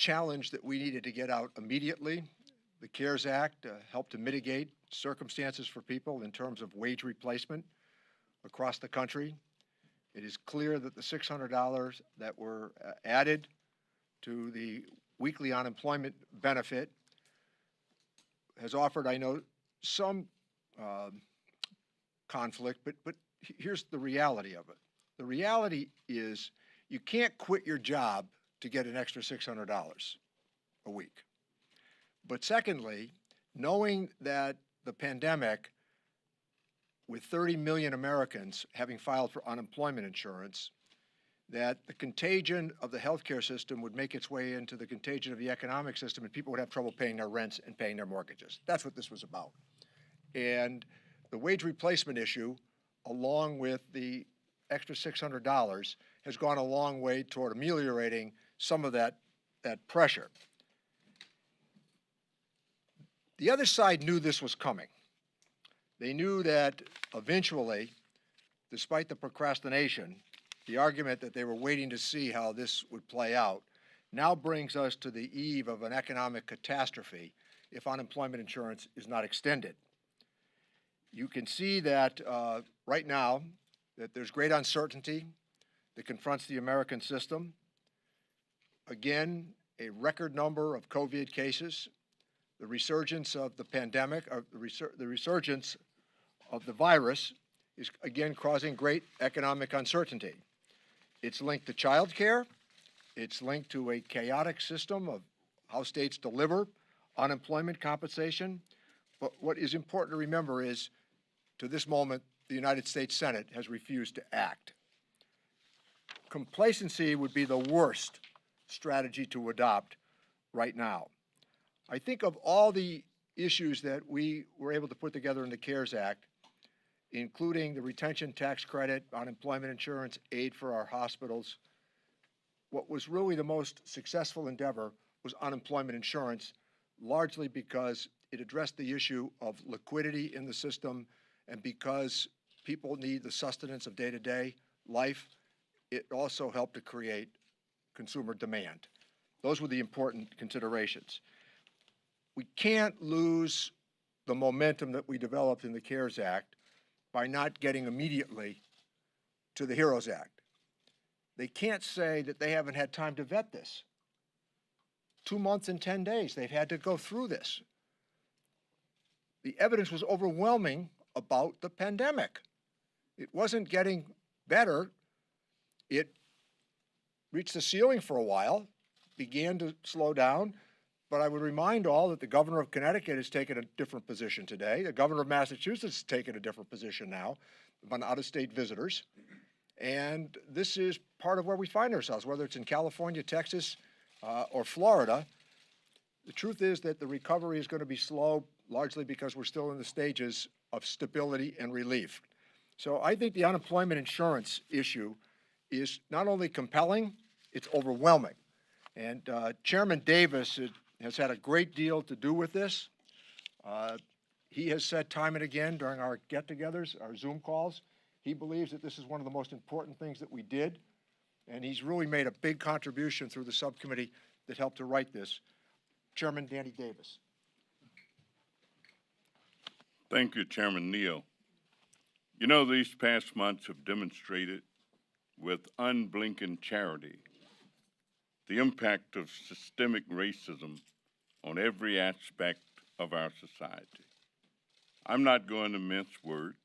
challenge that we needed to get out immediately. The CARES Act helped to mitigate circumstances for people in terms of wage replacement across the country. It is clear that the $600 that were added to the weekly unemployment benefit has offered, I know, some conflict, but here's the reality of it. The reality is you can't quit your job to get an extra $600 a week. But secondly, knowing that the pandemic, with 30 million Americans having filed for unemployment insurance, that the contagion of the healthcare system would make its way into the contagion of the economic system, and people would have trouble paying their rents and paying their mortgages. That's what this was about. And the wage replacement issue, along with the extra $600, has gone a long way toward ameliorating some of that pressure. The other side knew this was coming. They knew that eventually, despite the procrastination, the argument that they were waiting to see how this would play out now brings us to the eve of an economic catastrophe if unemployment insurance is not extended. You can see that right now that there's great uncertainty that confronts the American system. Again, a record number of COVID cases, the resurgence of the pandemic, or the resurgence of the virus is again causing great economic uncertainty. It's linked to child care. It's linked to a chaotic system of how states deliver unemployment compensation. But what is important to remember is, to this moment, the United States Senate has refused to act. Complacency would be the worst strategy to adopt right now. I think of all the issues that we were able to put together in the CARES Act, including the retention tax credit, unemployment insurance, aid for our hospitals, what was really the most successful endeavor was unemployment insurance, largely because it addressed the issue of liquidity in the system, and because people need the sustenance of day-to-day life, it also helped to create consumer demand. Those were the important considerations. We can't lose the momentum that we developed in the CARES Act by not getting immediately to the HEROES Act. They can't say that they haven't had time to vet this. 2 months and 10 days, they've had to go through this. The evidence was overwhelming about the pandemic. It wasn't getting better. It reached the ceiling for a while, began to slow down, but I would remind all that the governor of Connecticut has taken a different position today. The governor of Massachusetts has taken a different position now on out-of-state visitors. And this is part of where we find ourselves, whether it's in California, Texas, or Florida. The truth is that the recovery is going to be slow, largely because we're still in the stages of stability and relief. So I think the unemployment insurance issue is not only compelling, it's overwhelming. And Chairman Davis has had a great deal to do with this. He has said time and again during our get-togethers, our Zoom calls, he believes that this is one of the most important things that we did, and he's really made a big contribution through the subcommittee that helped to write this. Chairman Danny Davis. Thank you, Chairman Neal. You know, these past months have demonstrated with unblinking charity the impact of systemic racism on every aspect of our society. I'm not going to mince words.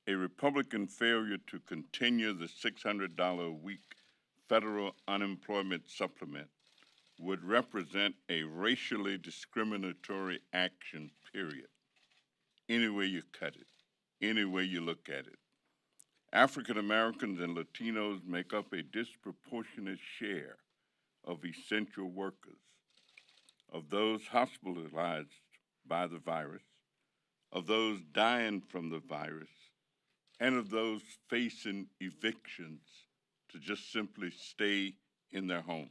A Republican failure to continue the $600 a week federal unemployment supplement would represent a racially discriminatory action, period. Any way you cut it, any way you look at it. African Americans and Latinos make up a disproportionate share of essential workers, of those hospitalized by the virus, of those dying from the virus, and of those facing evictions to just simply stay in their homes.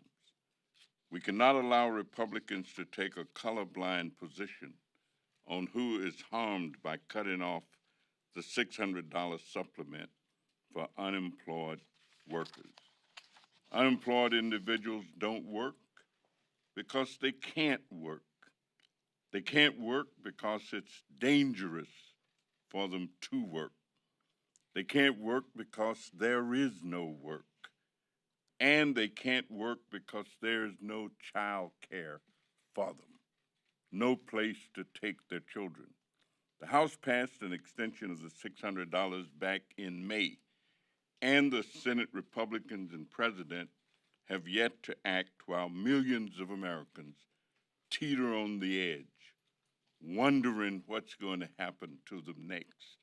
We cannot allow Republicans to take a colorblind position on who is harmed by cutting off the $600 supplement for unemployed workers. Unemployed individuals don't work, because they can't work. They can't work because it's dangerous for them to work. They can't work because there is no work. And they can't work because there is no child care for them, no place to take their children. The House passed an extension of the $600 back in May, and the Senate Republicans and President have yet to act while millions of Americans teeter on the edge, wondering what's going to happen to them next.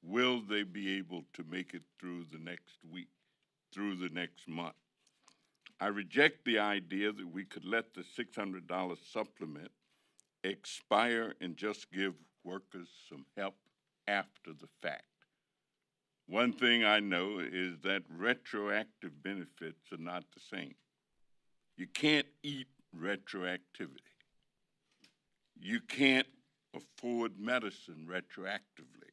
Will they be able to make it through the next week, through the next month? I reject the idea that we could let the $600 supplement expire and just give workers some help after the fact. One thing I know is that retroactive benefits are not the same. You can't eat retroactivity. You can't afford medicine retroactively.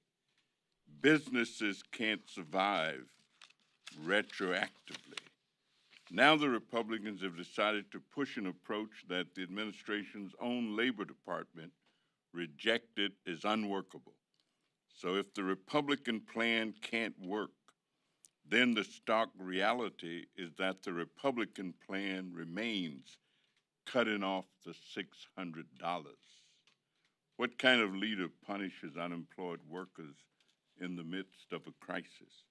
Businesses can't survive retroactively. Now the Republicans have decided to push an approach that the administration's own Labor Department rejected as unworkable. So if the Republican plan can't work, then the stark reality is that the Republican plan remains cutting off the $600. What kind of leader punishes unemployed workers in the midst of a crisis?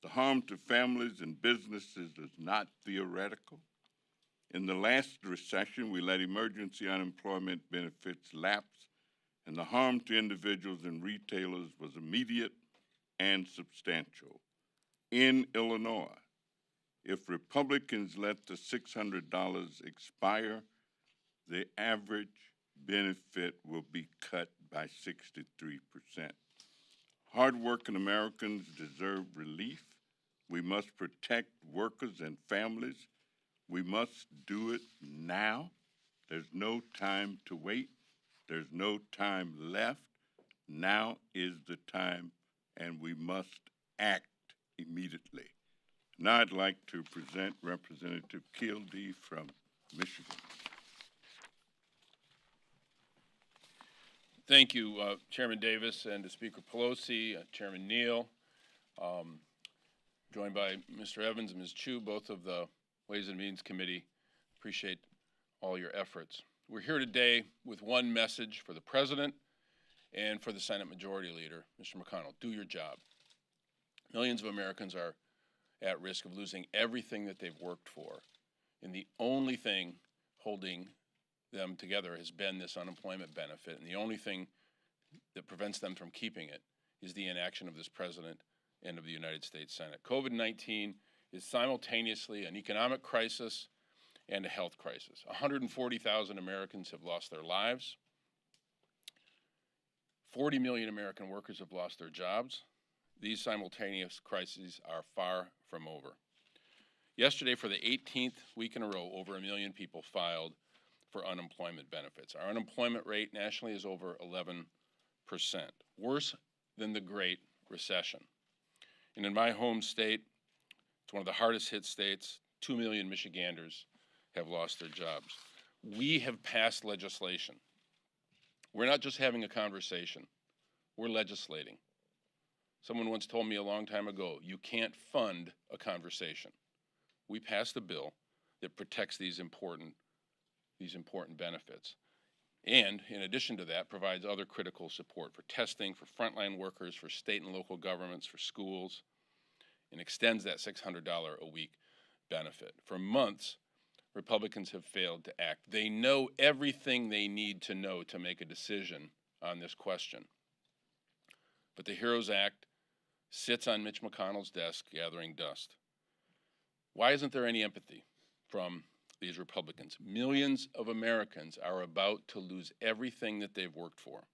The harm to families and businesses is not theoretical. In the last recession, we let emergency unemployment benefits lapse, and the harm to individuals and retailers was immediate and substantial. In Illinois, if Republicans let the $600 expire, the average benefit will be cut by 63%. Hardworking Americans deserve relief. We must protect workers and families. We must do it now. There's no time to wait. There's no time left. Now is the time, and we must act immediately. Now I'd like to present Representative Kildee from Michigan. Thank you, Chairman Davis and to Speaker Pelosi, Chairman Neal, joined by Mr. Evans and Ms. Chu, both of the Ways and Means Committee. Appreciate all your efforts. We're here today with one message for the President and for the Senate Majority Leader, Mr. McConnell. Do your job. Millions of Americans are at risk of losing everything that they've worked for, and the only thing holding them together has been this unemployment benefit, and the only thing that prevents them from keeping it is the inaction of this President and of the United States Senate. COVID-19 is simultaneously an economic crisis and a health crisis. 140,000 Americans have lost their lives. 40 million American workers have lost their jobs. These simultaneous crises are far from over. Yesterday, for the 18th week in a row, over 1 million people filed for unemployment benefits. Our unemployment rate nationally is over 11%, worse than the Great Recession. And in my home state, it's one of the hardest hit states, 2 million Michiganders have lost their jobs. We have passed legislation. We're not just having a conversation, we're legislating. Someone once told me a long time ago, you can't fund a conversation. We passed a bill that protects these important benefits. And in addition to that, provides other critical support for testing, for frontline workers, for state and local governments, for schools, and extends that $600 a week benefit. For months, Republicans have failed to act. They know everything they need to know to make a decision on this question. But the HEROES Act sits on Mitch McConnell's desk gathering dust. Why isn't there any empathy from these Republicans? Millions of Americans are about to lose everything that they've worked for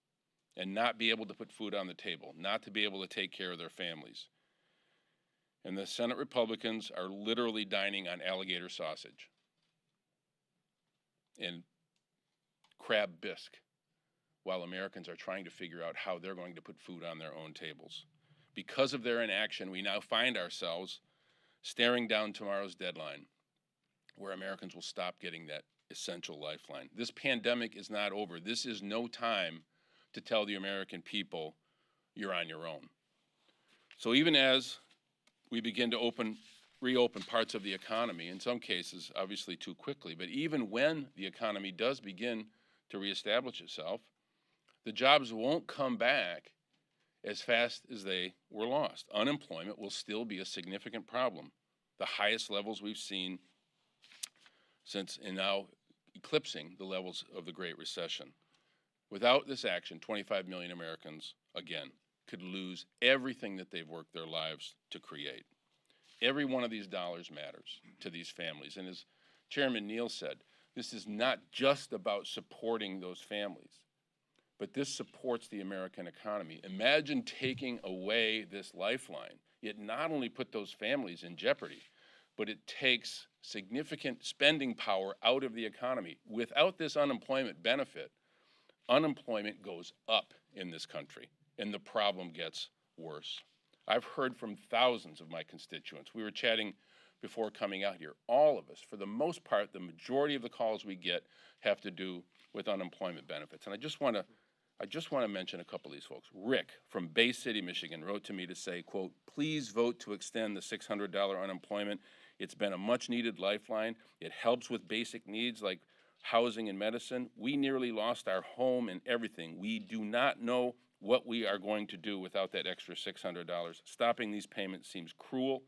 and not be able to put food on the table, not to be able to take care of their families. And the Senate Republicans are literally dining on alligator sausage and crab bisque while Americans are trying to figure out how they're going to put food on their own tables. Because of their inaction, we now find ourselves staring down tomorrow's deadline, where Americans will stop getting that essential lifeline. This pandemic is not over. This is no time to tell the American people you're on your own. So even as we begin to reopen parts of the economy, in some cases, obviously too quickly, but even when the economy does begin to reestablish itself, the jobs won't come back as fast as they were lost. Unemployment will still be a significant problem, the highest levels we've seen since, and now eclipsing the levels of the Great Recession. Without this action, 25 million Americans, again, could lose everything that they've worked their lives to create. Every one of these dollars matters to these families. And as Chairman Neal said, this is not just about supporting those families, but this supports the American economy. Imagine taking away this lifeline. It not only put those families in jeopardy, but it takes significant spending power out of the economy. Without this unemployment benefit, unemployment goes up in this country, and the problem gets worse. I've heard from thousands of my constituents. We were chatting before coming out here. All of us, for the most part, the majority of the calls we get have to do with unemployment benefits. And I just want to mention a couple of these folks. Rick from Bay City, Michigan, wrote to me to say, quote, "Please vote to extend the $600 unemployment. It's been a much-needed lifeline. It helps with basic needs like housing and medicine. We nearly lost our home and everything. We do not know what we are going to do without that extra $600. Stopping these payments seems cruel.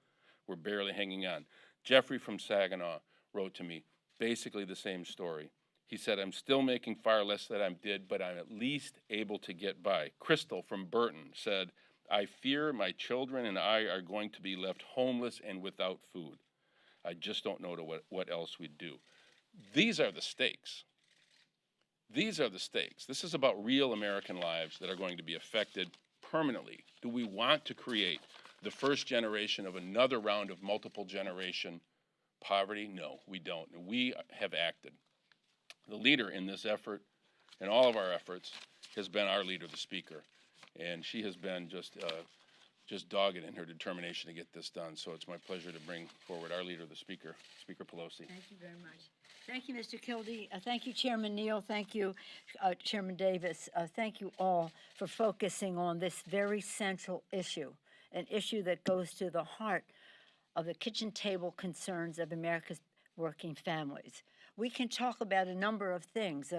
We're barely hanging on." Jeffrey from Saginaw wrote to me, basically the same story. He said, "I'm still making far less than I did, but I'm at least able to get by." Crystal from Burton said, "I fear my children and I are going to be left homeless and without food. I just don't know what else we'd do." These are the stakes. These are the stakes. This is about real American lives that are going to be affected permanently. Do we want to create the first generation of another round of multiple generation poverty? No, we don't. And we have acted. The leader in this effort and all of our efforts has been our leader, the Speaker. And she has been just dogged in her determination to get this done. So it's my pleasure to bring forward our leader, the Speaker, Speaker Pelosi. Thank you very much. Thank you, Mr. Kildee. Thank you, Chairman Neal. Thank you, Chairman Davis. Thank you all for focusing on this very central issue, an issue that goes to the heart of the kitchen table concerns of America's working families. We can talk about a number of things.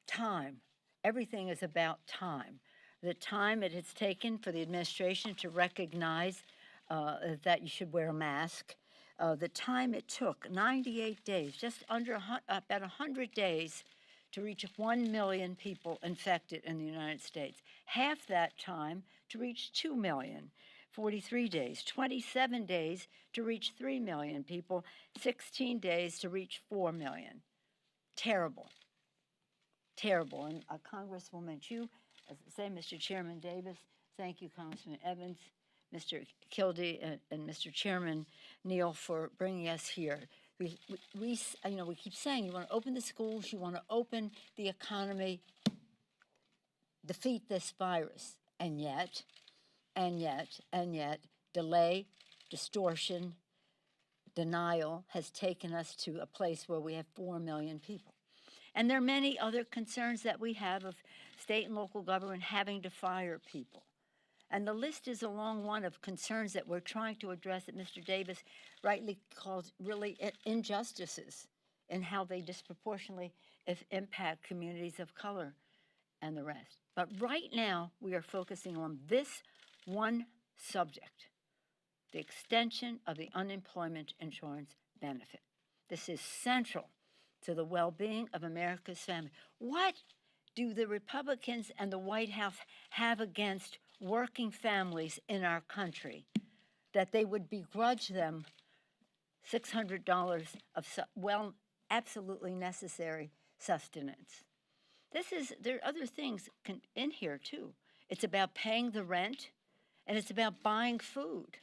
Time. Everything is about time. The time it has taken for the administration to recognize that you should wear a mask. The time it took, 98 days, just under about 100 days to reach 1 million people infected in the United States. Half that time to reach 2 million, 43 days. 27 days to reach 3 million people, 16 days to reach 4 million. Terrible. Terrible. And Congresswoman Chu, as I say, Mr. Chairman Davis, thank you, Congressman Evans, Mr. Kildee, and Mr. Chairman Neal for bringing us here. We keep saying you want to open the schools, you want to open the economy, defeat this virus, and yet, delay, distortion, denial has taken us to a place where we have 4 million people. And there are many other concerns that we have of state and local government having to fire people. And the list is a long one of concerns that we're trying to address that Mr. Davis rightly calls really injustices in how they disproportionately impact communities of color and the rest. But right now, we are focusing on this one subject, the extension of the unemployment insurance benefit. This is central to the well-being of America's family. What do the Republicans and the White House have against working families in our country that they would begrudge them $600 of absolutely necessary sustenance? There are other things in here too. It's about paying the rent, and it's about buying food.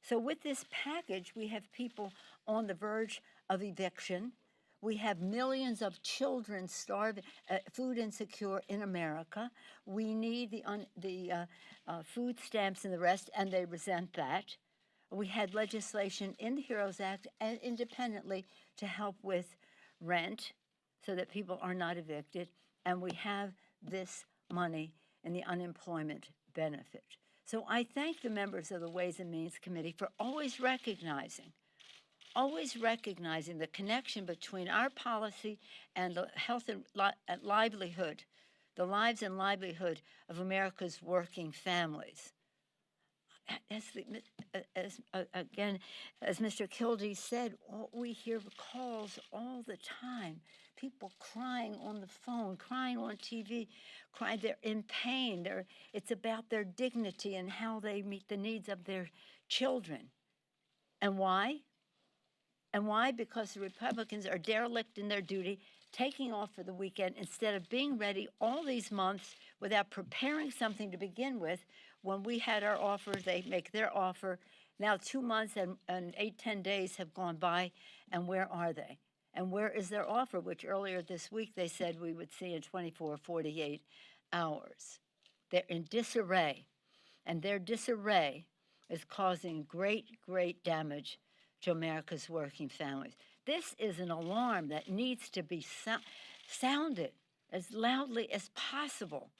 So with this package, we have people on the verge of eviction. We have millions of children starving, food insecure in America. We need the food stamps and the rest, and they resent that. We had legislation in the HEROES Act and independently to help with rent so that people are not evicted, and we have this money in the unemployment benefit. So I thank the members of the Ways and Means Committee for always recognizing the connection between our policy and the health and livelihood, the lives and livelihood of America's working families. As Mr. Kildee said, we hear calls all the time. People crying on the phone, crying on TV, crying. They're in pain. It's about their dignity and how they meet the needs of their children. And why? And why? Because the Republicans are derelict in their duty, taking off for the weekend instead of being ready all these months without preparing something to begin with. When we had our offer, they make their offer. Now 2 months and 10 days have gone by, and where are they? And where is their offer, which earlier this week they said we would see in 24 or 48 hours? They're in disarray, and their disarray is causing great, great damage to America's working families. This is an alarm that needs to be sounded as loudly as possible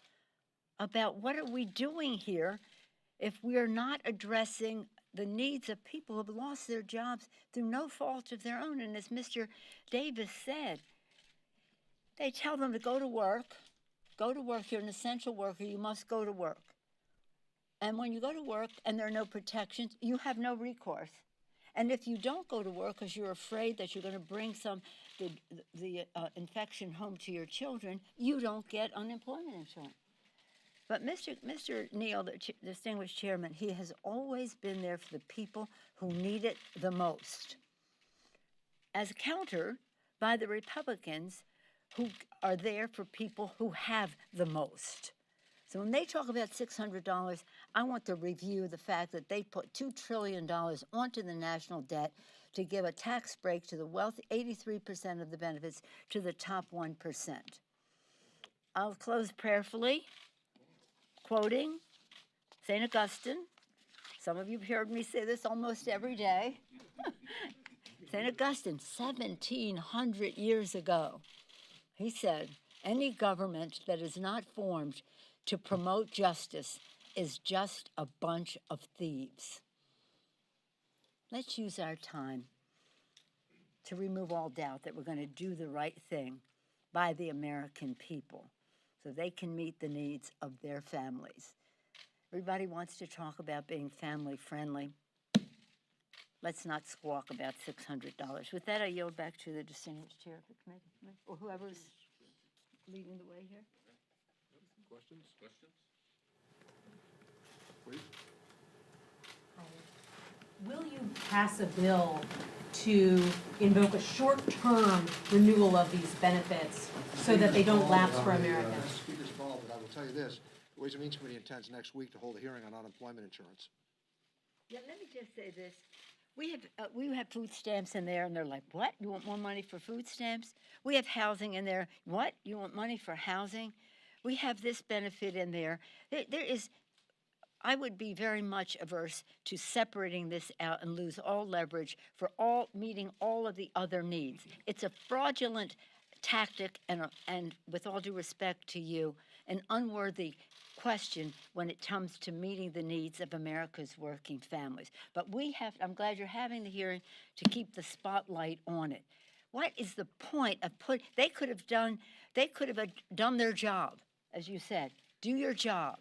about what are we doing here if we are not addressing the needs of people who have lost their jobs through no fault of their own. And as Mr. Davis said, they tell them to go to work. Go to work. You're an essential worker. You must go to work. And when you go to work and there are no protections, you have no recourse. And if you don't go to work because you're afraid that you're going to bring the infection home to your children, you don't get unemployment insurance. But Mr. Neal, the distinguished chairman, he has always been there for the people who need it the most, as countered by the Republicans who are there for people who have the most. So when they talk about $600, I want to review the fact that they put $2 trillion onto the national debt to give a tax break to the wealthy, 83% of the benefits to the top 1%. I'll close prayerfully, quoting St. Augustine. Some of you have heard me say this almost every day. St. Augustine, 1,700 years ago, he said, any government that is not formed to promote justice is just a bunch of thieves. Let's use our time to remove all doubt that we're going to do the right thing by the American people so they can meet the needs of their families. Everybody wants to talk about being family friendly. Let's not squawk about $600. With that, I yield back to the distinguished chair of the committee, or whoever's leading the way here. Questions? Will you pass a bill to invoke a short-term renewal of these benefits so that they don't lapse for Americans? Speaker's involved, but I will tell you this. The Ways and Means Committee intends next week to hold a hearing on unemployment insurance. Yeah, let me just say this. We have food stamps in there, and they're like, what? You want more money for food stamps? We have housing in there. What? You want money for housing? We have this benefit in there. I would be very much averse to separating this out and lose all leverage for meeting all of the other needs. It's a fraudulent tactic and with all due respect to you, an unworthy question when it comes to meeting the needs of America's working families. But I'm glad you're having the hearing to keep the spotlight on it. What is the point of they could have done their job, as you said. Do your job.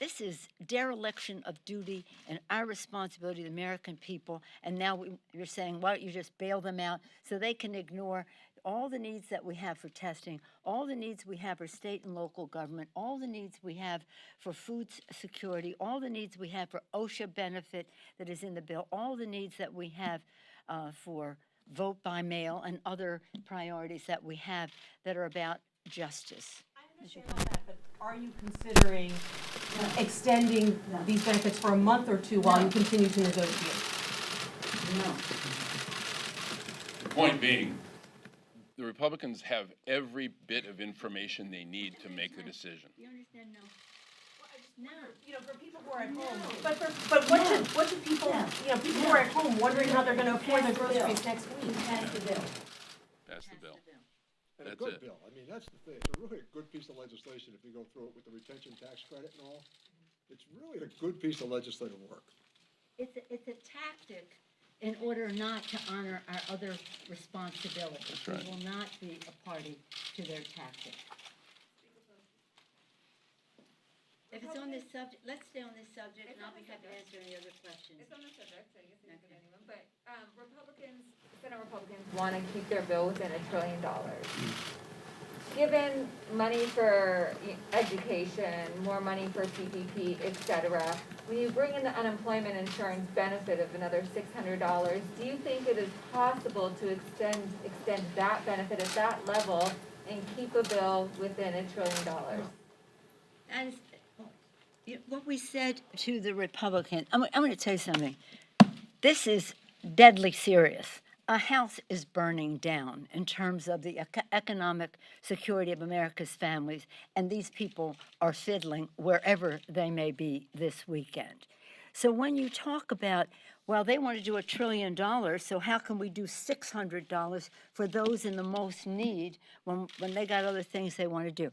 This is dereliction of duty and our responsibility to the American people, and now you're saying, why don't you just bail them out so they can ignore all the needs that we have for testing, all the needs we have for state and local government, all the needs we have for food security, all the needs we have for OSHA benefit that is in the bill, all the needs that we have for vote by mail and other priorities that we have that are about justice. I understand all that, but are you considering extending these benefits for a month or two while you continue to negotiate? No. The point being, the Republicans have every bit of information they need to make the decision. You understand? No. For people who are at home. But what do people, people who are at home wondering how they're going to afford their groceries next week? Pass the bill. Pass the bill. And a That's good it. bill. I mean, that's the thing. It's a really a good piece of legislation if you go through it with the retention tax credit and all. It's really a good piece of legislative work. It's a tactic in order not to honor our other responsibilities. That's right. We will not be a party to their tactic. If it's on this subject, let's stay on this subject, and I'll be happy to answer any other questions. It's on the subject, so I guess it could be anyone, but, Senate Republicans want to keep their bill within $1 trillion. Given money for education, more money for CPP, et cetera, when you bring in the unemployment insurance benefit of another $600, do you think it is possible to extend that benefit at that level and keep a bill within $1 trillion? That is, what we said to the Republican, I'm going to tell you something. This is deadly serious. A house is burning down in terms of the economic security of America's families, and these people are fiddling wherever they may be this weekend. So when you talk about, well, they want to do $1 trillion, so how can we do $600 for those in the most need when they got other things they want to do?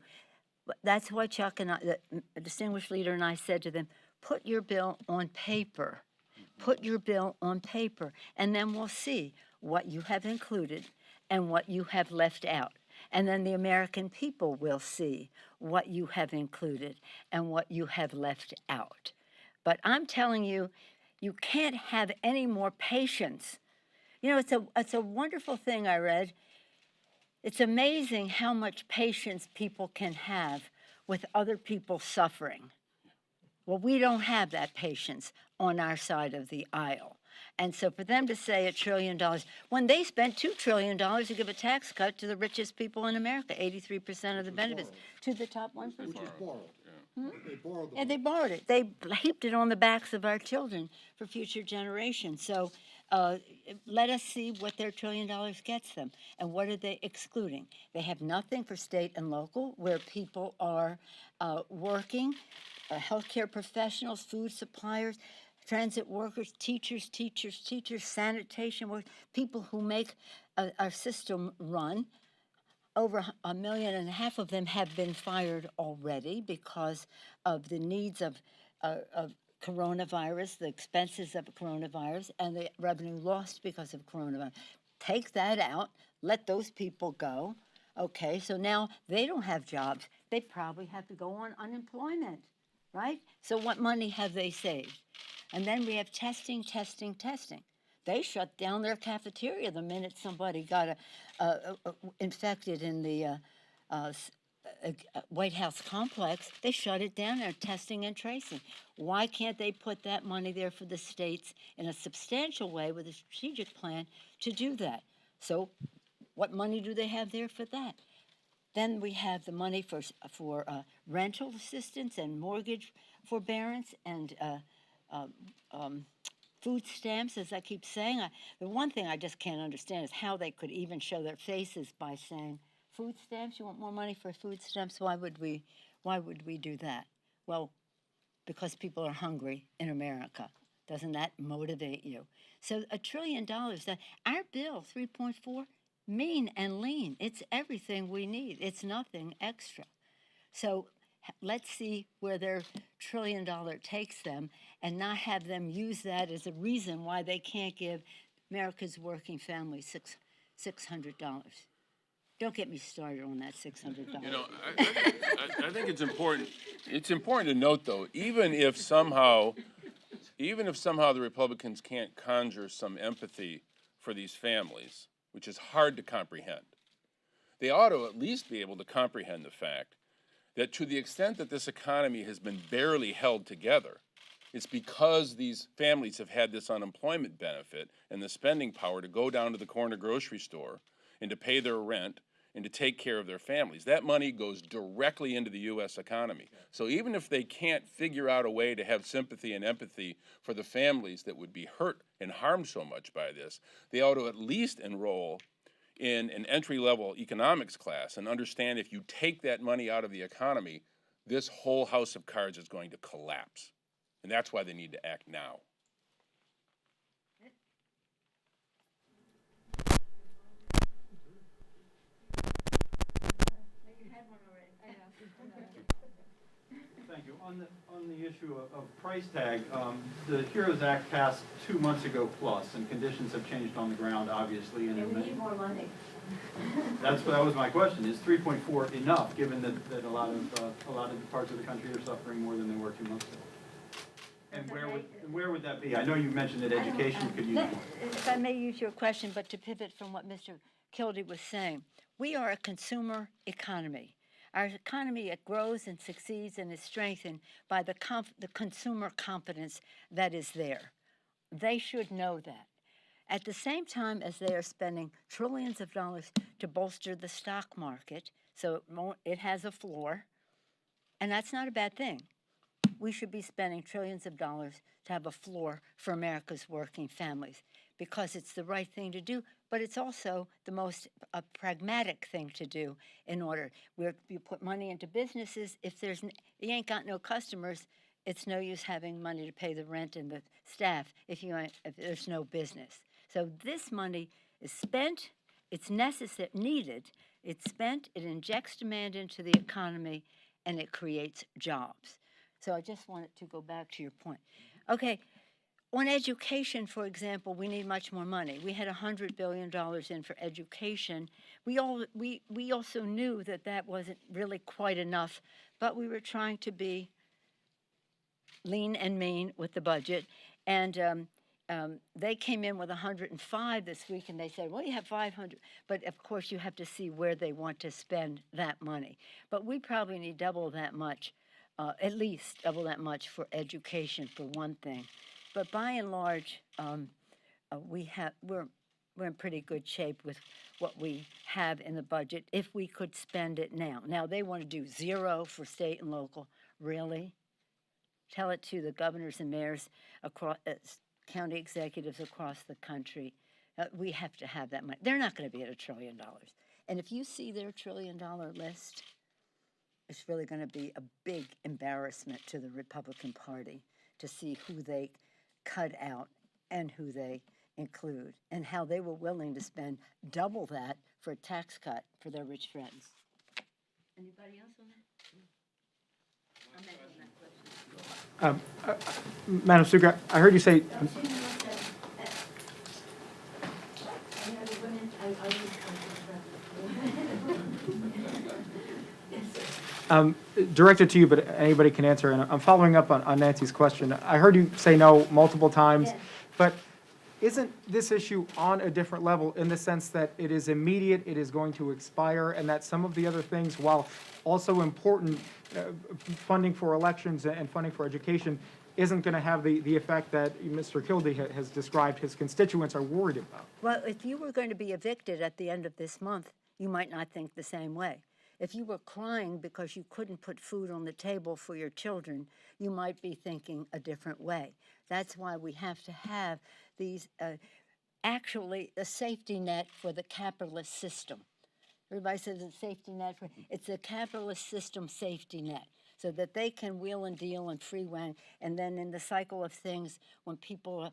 That's why Chuck and I, the distinguished leader, and I said to them, put your bill on paper. Put your bill on paper, and then we'll see what you have included and what you have left out. And then the American people will see what you have included and what you have left out. But I'm telling you, you can't have any more patience. You know, it's a wonderful thing I read. It's amazing how much patience people can have with other people suffering. Well, we don't have that patience on our side of the aisle. And so for them to say $1 trillion, when they spent $2 trillion to give a tax cut to the richest people in America, 83% of the benefits, to the top 1%. Which is borrowed. They borrowed the And they money. borrowed it. They heaped it on the backs of our children for future generations. So let us see what their $1 trillion gets them. And what are they excluding? They have nothing for state and local, where people are working, healthcare professionals, food suppliers, transit workers, teachers, sanitation workers, people who make our system run. Over 1.5 million of them have been fired already because of the needs of coronavirus, the expenses of coronavirus, and the revenue lost because of coronavirus. Take that out, let those people go. Okay, so now they don't have jobs. They probably have to go on unemployment, right? So what money have they saved? And then we have testing. They shut down their cafeteria the minute somebody got infected in the White House complex. They shut it down. They're testing and tracing. Why can't they put that money there for the states in a substantial way with a strategic plan to do that? So what money do they have there for that? Then we have the money for rental assistance and mortgage forbearance and food stamps, as I keep saying. The one thing I just can't understand is how they could even show their faces by saying, food stamps, you want more money for food stamps? Why would we do that? Well, because people are hungry in America. Doesn't that motivate you? So $1 trillion, our bill, 3.4, mean and lean. It's everything we need. It's nothing extra. So let's see where their $1 trillion takes them and not have them use that as a reason why they can't give America's working families $600. Don't get me started on that $600. You know, I think it's important. It's important to note, though, even if somehow the Republicans can't conjure some empathy for these families, which is hard to comprehend, they ought to at least be able to comprehend the fact that to the extent that this economy has been barely held together, it's because these families have had this unemployment benefit and the spending power to go down to the corner grocery store and to pay their rent and to take care of their families. That money goes directly into the U.S. economy. So even if they can't figure out a way to have sympathy and empathy for the families that would be hurt and harmed so much by this, they ought to at least enroll in an entry-level economics class and understand if you take that money out of the economy, this whole house of cards is going to collapse. And that's why they need to act now. On the issue of price tag, the HEROES Act passed 2 months ago plus, and conditions have changed on the ground, obviously. And We need more money. that was my question. Is 3.4 enough, given that a lot of parts of the country are suffering more than they were 2 months ago? And where would that be? I know you mentioned that education could use more. If I may use your question, but to pivot from what Mr. Kildee was saying, we are a consumer economy. Our economy, it grows and succeeds and is strengthened by the consumer confidence that is there. They should know that. At the same time as they are spending trillions of dollars to bolster the stock market, so it has a floor, and that's not a bad thing. We should be spending trillions of dollars to have a floor for America's working families because it's the right thing to do, but it's also the most pragmatic thing to do in order. You put money into businesses. If you ain't got no customers, it's no use having money to pay the rent and the staff if there's no business. So this money is spent. It's needed. It's spent. It injects demand into the economy, and it creates jobs. So I just wanted to go back to your point. Okay, on education, for example, we need much more money. We had $100 billion in for education. We also knew that wasn't really quite enough, but we were trying to be lean and mean with the budget. And they came in with 105 this week, and they said, well, you have 500. But, of course, you have to see where they want to spend that money. But we probably need double that much. At least double that much for education, for one thing. But by and large, we're in pretty good shape with what we have in the budget if we could spend it now. Now, they want to do zero for state and local. Really? Tell it to the governors and mayors, across, county executives across the country. We have to have that money. They're not going to be at $1 trillion. And if you see their $1 trillion list, it's really going to be a big embarrassment to the Republican Party to see who they cut out and who they include, and how they were willing to spend double that for a tax cut for their rich friends. Anybody else on that? Madam Speaker, I heard you say. Directed to you, but anybody can answer. And I'm following up on Nancy's question. I heard you say no multiple times, but isn't this issue on a different level in the sense that it is immediate, it is going to expire, and that some of the other things, while also important, funding for elections and funding for education, isn't going to have the effect that Mr. Kildee has described his constituents are worried about? Well, if you were going to be evicted at the end of this month, you might not think the same way. If you were crying because you couldn't put food on the table for your children, you might be thinking a different way. That's why we have to have these, actually, a safety net for the capitalist system. Everybody says it's a safety net. It's a capitalist system safety net, so that they can wheel and deal and freeway, and then in the cycle of things, when people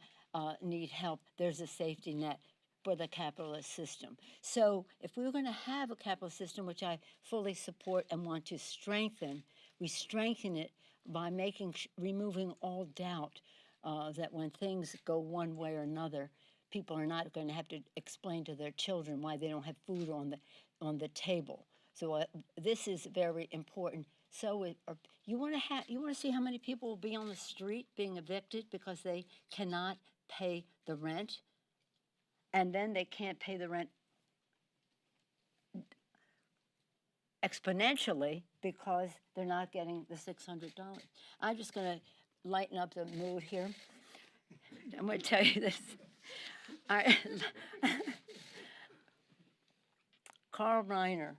need help, there's a safety net for the capitalist system. So if we were going to have a capitalist system, which I fully support and want to strengthen, we strengthen it by removing all doubt that when things go one way or another, people are not going to have to explain to their children why they don't have food on the table. So this is very important. So you want to see how many people will be on the street being evicted because they cannot pay the rent? And then they can't pay the rent exponentially because they're not getting the $600. I'm just going to lighten up the mood here. I'm going to tell you this. Carl Reiner,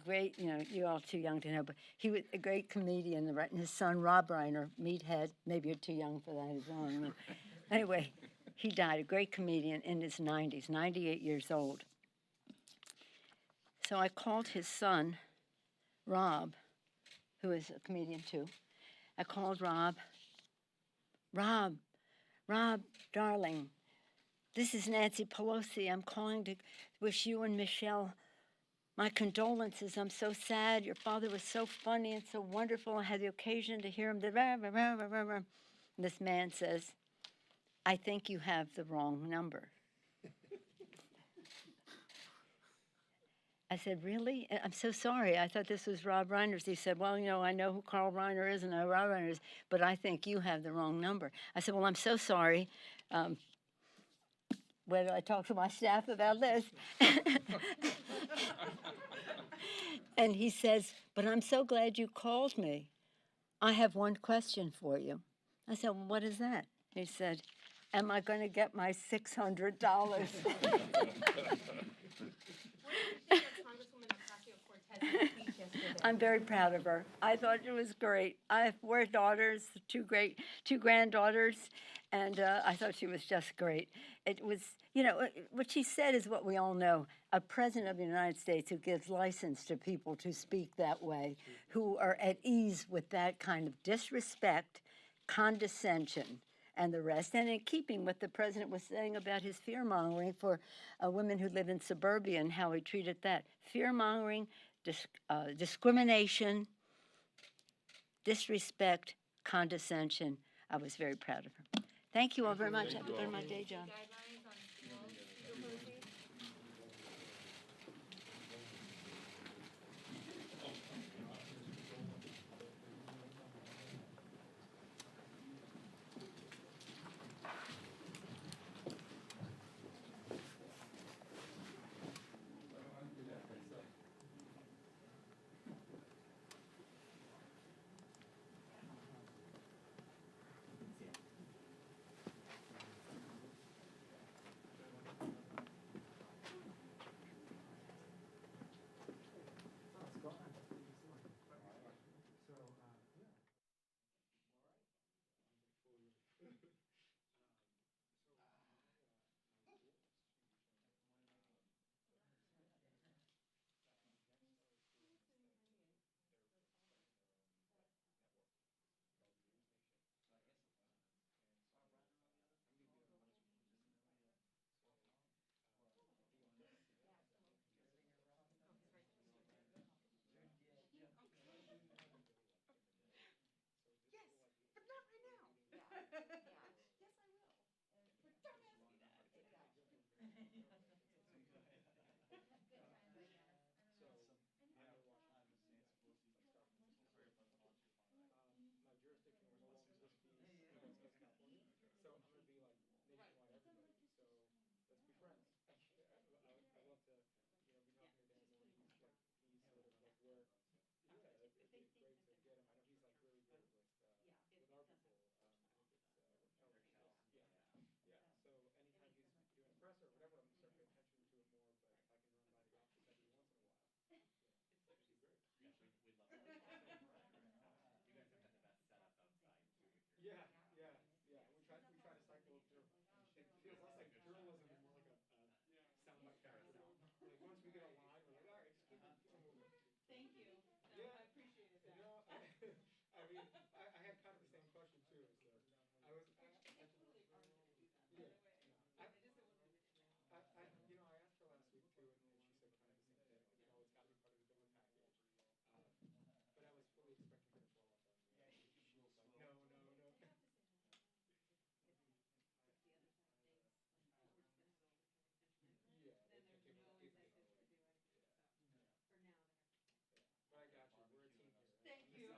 great, you're all too young to know, but he was a great comedian, and his son, Rob Reiner, Meathead, maybe you're too young for that as well. Anyway, he died, a great comedian in his 90s, 98 years old. So I called his son, Rob, who is a comedian too. I called Rob, darling, this is Nancy Pelosi. I'm calling to wish you and Michelle My condolences. I'm so sad. Your father was so funny and so wonderful. I had the occasion to hear him. This man says, I think you have the wrong number. I said, really? I'm so sorry. I thought this was Rob Reiner's. He said, well, I know who Carl Reiner is and I know Rob Reiner is, but I think you have the wrong number. I said, well, I'm so sorry. Where do I talk to my staff about this? And he says, but I'm so glad you called me. I have one question for you. I said, well, what is that? He said, am I going to get my $600? I'm very proud of her. I thought it was great. I have 4 daughters, 2 granddaughters, and I thought she was just great. It was, what she said is what we all know. A president of the United States who gives license to people to speak that way, who are at ease with that kind of disrespect, condescension, and the rest, and in keeping what the president was saying about his fear-mongering for women who live in suburbia and how he treated that. Fear-mongering, discrimination, disrespect, condescension. I was very proud of her. Thank you all very much. I have to go to my day job.